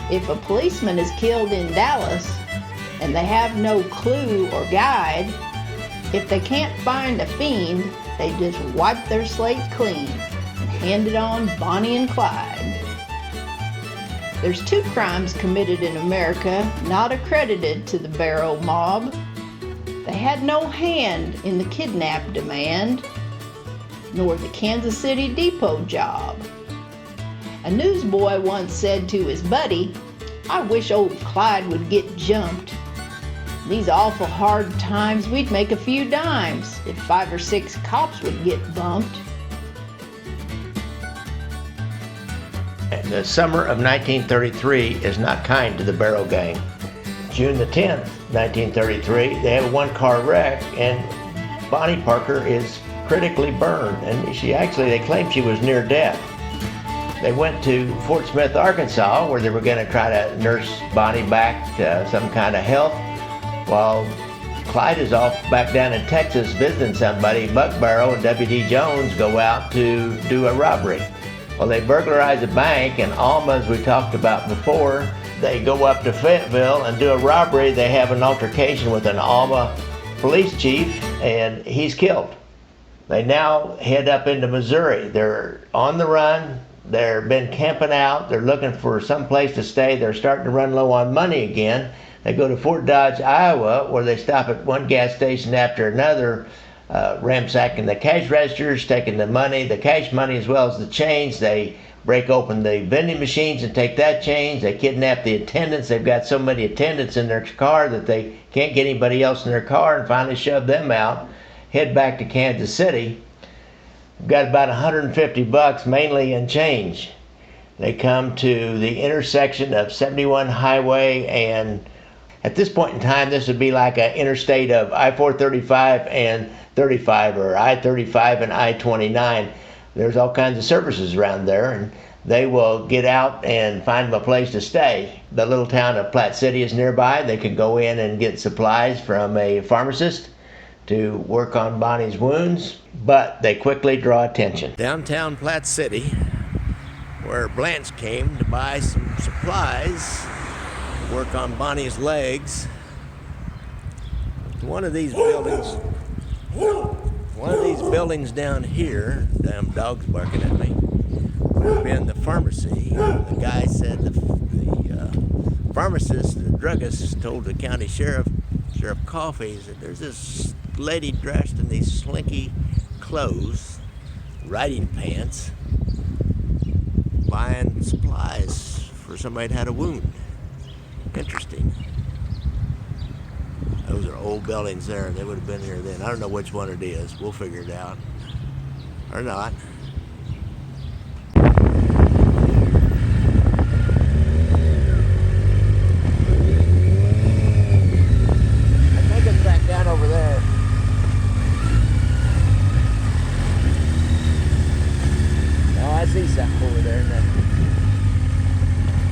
If a policeman is killed in Dallas and they have no clue or guide, if they can't find a fiend, they just wipe their slate clean and hand it on Bonnie and Clyde. There's 2 crimes committed in America not accredited to the Barrow mob. They had no hand in the kidnap demand, nor the Kansas City depot job. A newsboy once said to his buddy, "I wish old Clyde would get jumped. These awful hard times, we'd make a few dimes if 5 or 6 cops would get bumped." The summer of 1933 is not kind to the Barrow Gang. June the 10th, 1933, they have a 1-car wreck, and Bonnie Parker is critically burned, and they claim she was near death. They went to Fort Smith, Arkansas, where they were going to try to nurse Bonnie back to some kind of health, while Clyde is off back down in Texas visiting somebody. Buck Barrow and W.D. Jones go out to do a robbery. Well, they burglarize a bank in Alma, as we talked about before. They go up to Fayetteville and do a robbery. They have an altercation with an Alma police chief, and he's killed. They now head up into Missouri. They're on the run. They've been camping out. They're looking for some place to stay. They're starting to run low on money again. They go to Fort Dodge, Iowa, where they stop at one gas station after another, ransacking the cash registers, taking the money, the cash money as well as the change. They break open the vending machines and take that change. They kidnap the attendants. They've got so many attendants in their car that they can't get anybody else in their car, and finally shove them out, head back to Kansas City. Got about $150, mainly in change. They come to the intersection of 71 Highway, and at this point in time, this would be like an interstate of I-435 and 35, or I-35 and I-29. There's all kinds of services around there, and they will get out and find them a place to stay. The little town of Platte City is nearby. They can go in and get supplies from a pharmacist to work on Bonnie's wounds, but they quickly draw attention. Downtown Platte City, where Blanche came to buy some supplies to work on Bonnie's legs. One of these buildings down here, damn dog's barking at me, would have been the pharmacy. The guy said the pharmacist, the druggist, told the county sheriff, Sheriff Coffey, that there's this lady dressed in these slinky clothes, riding pants, buying supplies for somebody that had a wound. Interesting. Those are old buildings there. They would have been here then. I don't know which one it is. We'll figure it out. Or not. Over there. Oh, I see something over there.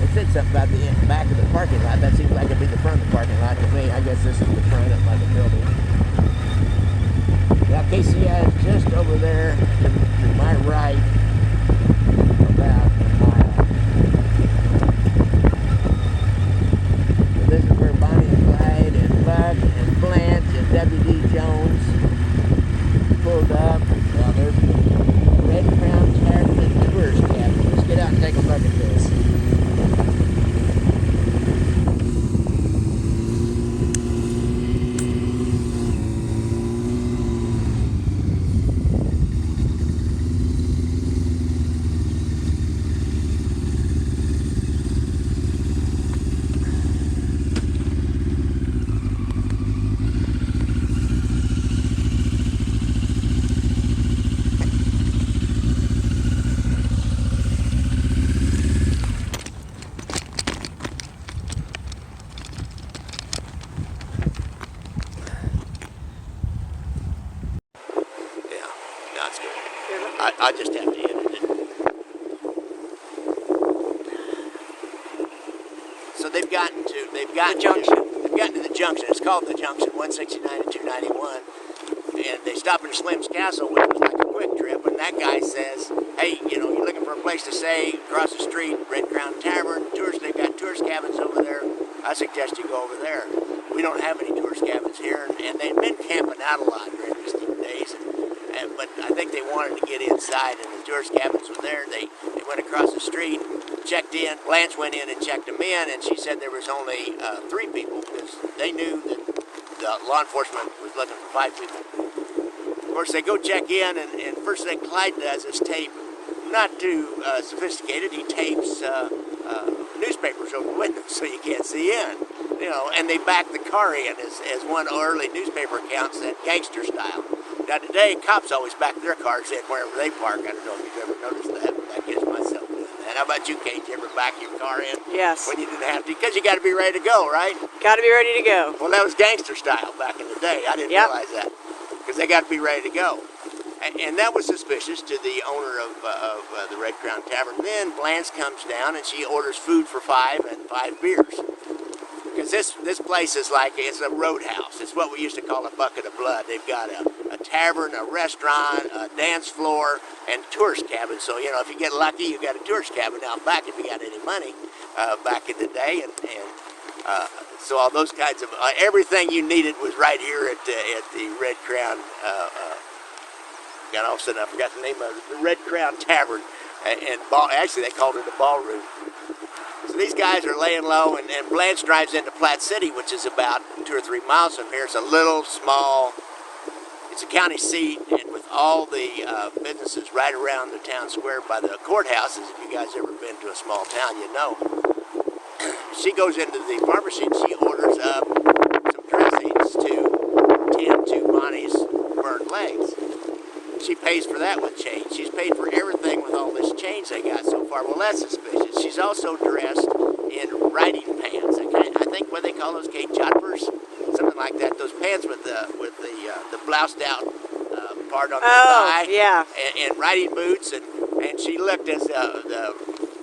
It said something about the back of the parking lot. That seems like it'd be the front of the parking lot to me. I guess this is the front of like a building. Yeah, KCI is just over there to my right, about a mile. So this is where Bonnie and Clyde and Buck and Blanche and W.D. Jones pulled up. Well, there's Red Crown Tavern and tourist cabin. Let's get out and take a look at this. so they've gotten to The junction. They've gotten to the junction. It's called the junction, 169 and 291. And they stop in Slim's Castle, which was like a quick trip. And that guy says, "Hey, you know, you're looking for a place to stay across the street, Red Crown Tavern. Tourist, they've got tourist cabins over there. I suggest you go over there. We don't have any tourist cabins here." And they'd been camping out a lot during these days. But I think they wanted to get inside, and the tourist cabins were there. They went across the street, checked in. Blanche went in and checked them in, and she said there was only 3 people because they knew that the law enforcement was looking for 5 people. Of course, they go check in, and first thing Clyde does is tape, not too sophisticated, he tapes newspapers over the windows so you can't see in. You know, and they back the car in, as one early newspaper account said, gangster style. Now today, cops always back their cars in wherever they park. I don't know if you've ever noticed that, but I catch myself doing that. How about you, Kate? You ever back your car in? Yes. When you didn't have to? Because you got to be ready to go, right? Got to be ready to go. Well, that was gangster style back in the day. I didn't realize that. Because they got to be ready to go. And that was suspicious to the owner of the Red Crown Tavern. Then Blanche comes down and she orders food for 5 and 5 beers. Because this place is like, it's a roadhouse. It's what we used to call a bucket of blood. They've got a tavern, a restaurant, a dance floor, and tourist cabins. So, you know, if you get lucky, you got a tourist cabin out back if you got any money back in the day. So all those kinds of, everything you needed was right here at the Red Crown, got all of a sudden I forgot the name of it, the Red Crown Tavern. Actually, they called it a ballroom. So these guys are laying low, and Blanche drives into Platte City, which is about 2 or 3 miles from here. It's a little, small, it's a county seat, and with all the businesses right around the town square by the courthouses. If you guys ever been to a small town, you know. She goes into the pharmacy and she orders up some dressings to tend to Bonnie's burned legs. She pays for that with change. She's paid for everything with all this change they got so far. Well, that's suspicious. She's also dressed in riding pants. I think what they call those, Kate, jodhpurs, something like that. Those pants with the bloused out part on the thigh. Yeah. And riding boots. And she looked as the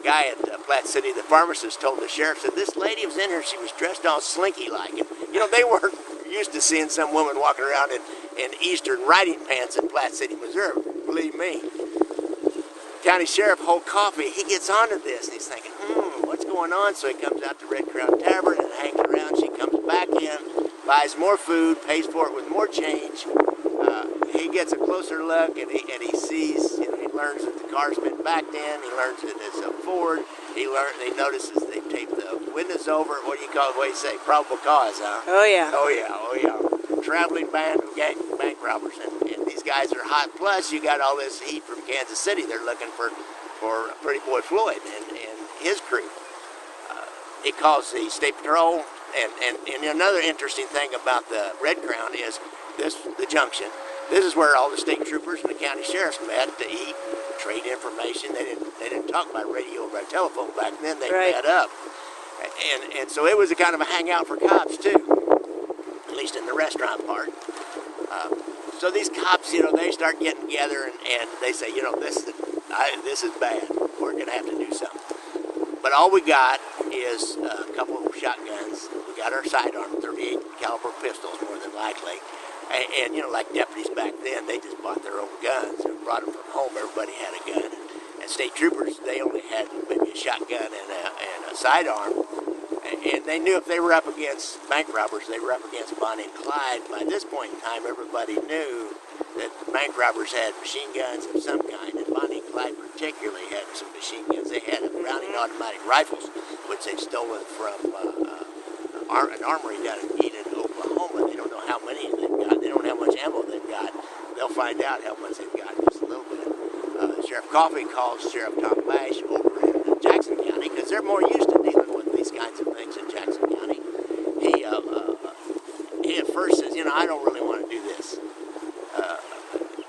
guy at Platte City, the pharmacist, told the sheriff, said this lady was in here. She was dressed all slinky-like. And, you know, they weren't used to seeing some woman walking around in eastern riding pants in Platte City, Missouri. Believe me. County Sheriff Holt Coffey, he gets onto this, and he's thinking, what's going on? So he comes out to Red Crown Tavern and hangs around. She comes back in, buys more food, pays for it with more change. He gets a closer look, and he sees, you know, he learns that the car's been backed in. He learns that it's a Ford. He notices they've taped the windows over. What do you call it? What do you say? Probable cause, huh? Oh, yeah. Oh, yeah. Oh, yeah. Traveling band of bank robbers, and these guys are hot. Plus, you got all this heat from Kansas City. They're looking for Pretty Boy Floyd and his crew. He calls the State Patrol, and another interesting thing about the Red Crown is the junction. This is where all the state troopers and the county sheriffs met to eat, trade information. They didn't talk by radio or by telephone back then. They met up, and so it was a kind of a hangout for cops too, at least in the restaurant part. So these cops, you know, they start getting together and they say, you know, this is bad. We're gonna have to do something. But all we got is a couple of shotguns. We got our sidearm 38 caliber pistols, more than likely. And you know, like deputies back then, they just bought their own guns and brought them from home. Everybody had a gun. And state troopers, they only had maybe a shotgun and a sidearm. And they knew if they were up against bank robbers, they were up against Bonnie and Clyde. By this point in time, everybody knew that bank robbers had machine guns of some kind. And Bonnie and Clyde particularly had some machine guns. They had Browning automatic rifles, which they'd stolen from an armory down in Eden, Oklahoma. They don't know how many they've got. They don't know how much ammo they've got. They'll find out how much they've got in just a little bit. Sheriff Coffey calls Sheriff Tom Bash over in Jackson County because they're more used to dealing with these kinds of things in Jackson County. He at first says, you know, I don't really want to do this.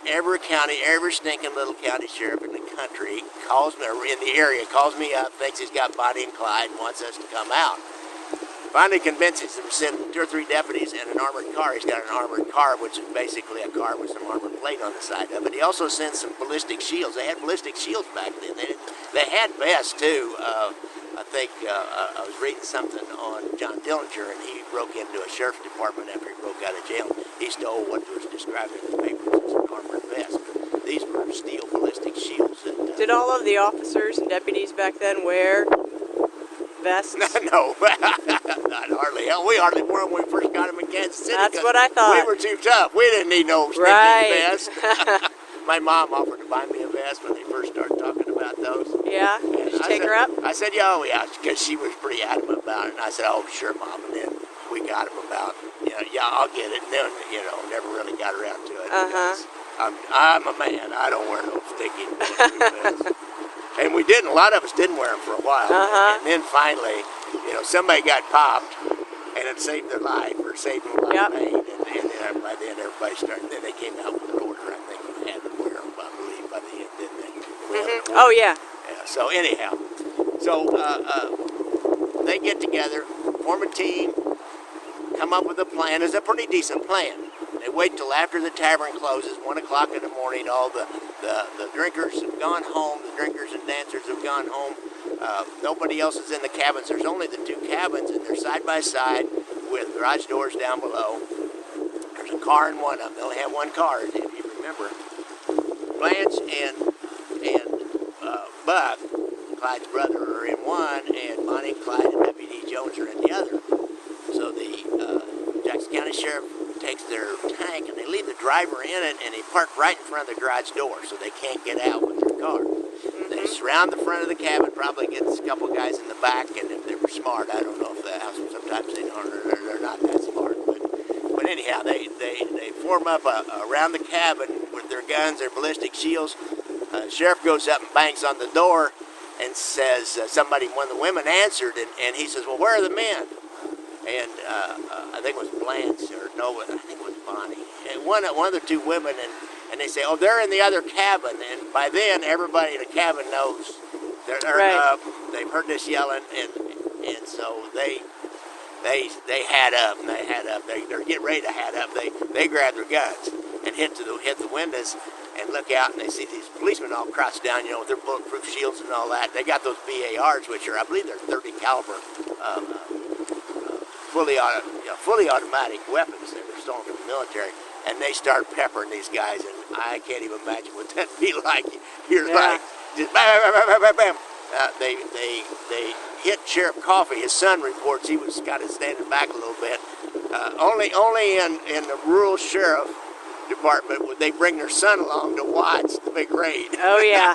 Every county, every stinking little county sheriff in the country calls me, or in the area, calls me up, thinks he's got Bonnie and Clyde and wants us to come out. Finally convinces him to send 2 or 3 deputies and an armored car. He's got an armored car, which is basically a car with some armored plate on the side of it. He also sends some ballistic shields. They had ballistic shields back then. They had vests, too. I think I was reading something on John Dillinger, and he broke into a sheriff's department after he broke out of jail. He stole what was described in the papers as an armored vest. But these were steel ballistic shields. That, Did all of the officers and deputies back then wear vests? No, not hardly. Hell, we hardly wore them when we first got them in Kansas City. That's what I thought. We were too tough. We didn't need no stinking Right. vest. My mom offered to buy me a vest when they first started talking about those. Yeah? And Did you I take said, her up? I said, yeah, oh, yeah, because she was pretty adamant about it. And I said, oh, sure, Mom. And then we got them about, yeah, I'll get it. And then, never really got around to it. Because I'm a man. I don't wear no stinking vests. And we didn't. A lot of us didn't wear them for a while. And then finally, somebody got popped, and it saved their life or saved them a lot of pain. And then by then, everybody started. Then they came out with an order. I think we had to wear them, I believe, by the end, didn't they? Oh, yeah. Yeah. So anyhow, they get together, form a team, come up with a plan. It's a pretty decent plan. They wait till after the tavern closes, 1 o'clock in the morning. All the drinkers have gone home. The drinkers and dancers have gone home. Nobody else is in the cabins. There's only the two cabins, and they're side by side with garage doors down below. There's a car in one of them. They only have one car, if you remember. Blanche and Buck, Clyde's brother, are in one, and Bonnie, Clyde, and Deputy Jones are in the other. So the Jackson County Sheriff takes their tank, and they leave the driver in it, and they park right in front of the garage door so they can't get out with their car. They surround the front of the cabin, probably gets a couple guys in the back, and if they were smart, I don't know if the house, sometimes they don't, or they're not that smart, but anyhow, they form up around the cabin with their guns, their ballistic shields. Sheriff goes up and bangs on the door and says, one of the women answered, and he says, well, where are the men? And I think it was Blanche, I think it was Bonnie. And one of the two women, and they say, oh, they're in the other cabin. And by then, everybody in the cabin knows they're up. They've heard this yelling, and so they hat up, and they hat up. They're getting ready to hat up. They grab their guns and hit the windows and look out, and they see these policemen all crouched down, with their bulletproof shields and all that. They got those BARs, which are, I believe, they're 30 caliber. Fully automatic weapons that were stolen from the military, and they start peppering these guys, and I can't even imagine what that'd be like. You're like, just bam, bam, bam, bam, bam. They hit Sheriff Coffey. His son reports he was kind of standing back a little bit. Only in the rural sheriff department would they bring their son along to watch the big raid. Oh, yeah.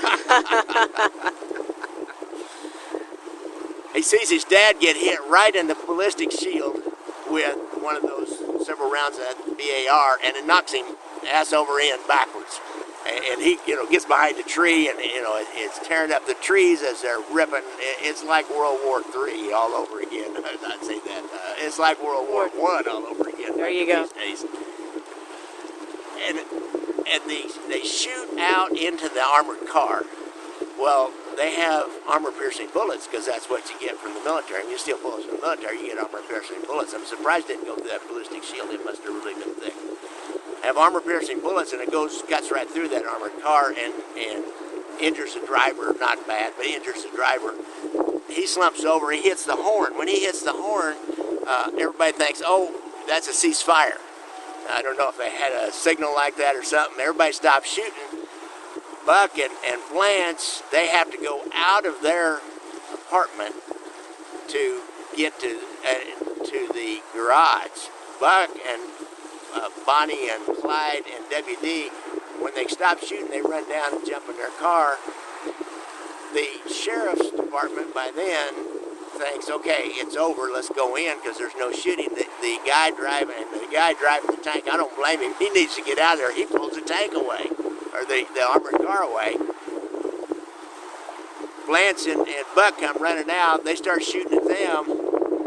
He sees his dad get hit right in the ballistic shield with one of those several rounds of BAR, and it knocks him ass over end backwards. And he, gets behind a tree, and it's tearing up the trees as they're ripping. It's like World War III all over again. I'd say that. It's like World War I all over again. There you go. These days. And they shoot out into the armored car. Well, they have armor-piercing bullets because that's what you get from the military. When you steal bullets from the military, you get armor-piercing bullets. I'm surprised it didn't go through that ballistic shield. It must have really been thick. Have armor-piercing bullets, and it cuts right through that armored car and injures the driver. Not bad, but injures the driver. He slumps over. He hits the horn. When he hits the horn, everybody thinks, oh, that's a ceasefire. I don't know if they had a signal like that or something. Everybody stops shooting. Buck and Blanche, they have to go out of their apartment to get to the garage. Buck and Bonnie and Clyde and WD, when they stop shooting, they run down and jump in their car. The sheriff's department by then thinks, okay, it's over, let's go in because there's no shooting. The guy driving the tank, I don't blame him. He needs to get out of there. He pulls the tank away, or the armored car away. Blanche and Buck come running out. They start shooting at them.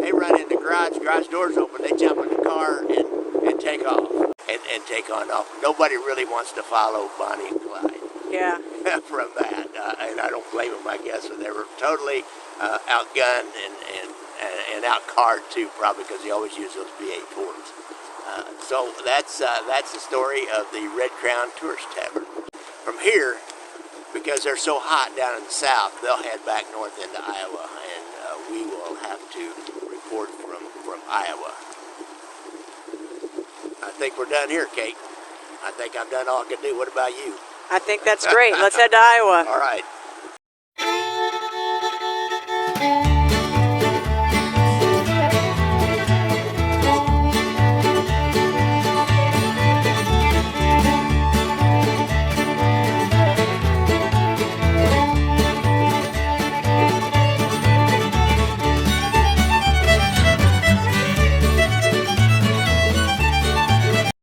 They run in the garage doors open. They jump in the car and take off and take on off. Nobody really wants to follow Bonnie and Clyde. Yeah. From that, and I don't blame them. I guess they were totally outgunned and outcarred too, probably because they always use those B-84s. So that's the story of the Red Crown Tourist Tavern. From here, because they're so hot down in the south, they'll head back north into Iowa, and we will have to report from Iowa. I think we're done here, Kate. I think I've done all I can do. What about you? I think that's great. Let's head to Iowa. All right.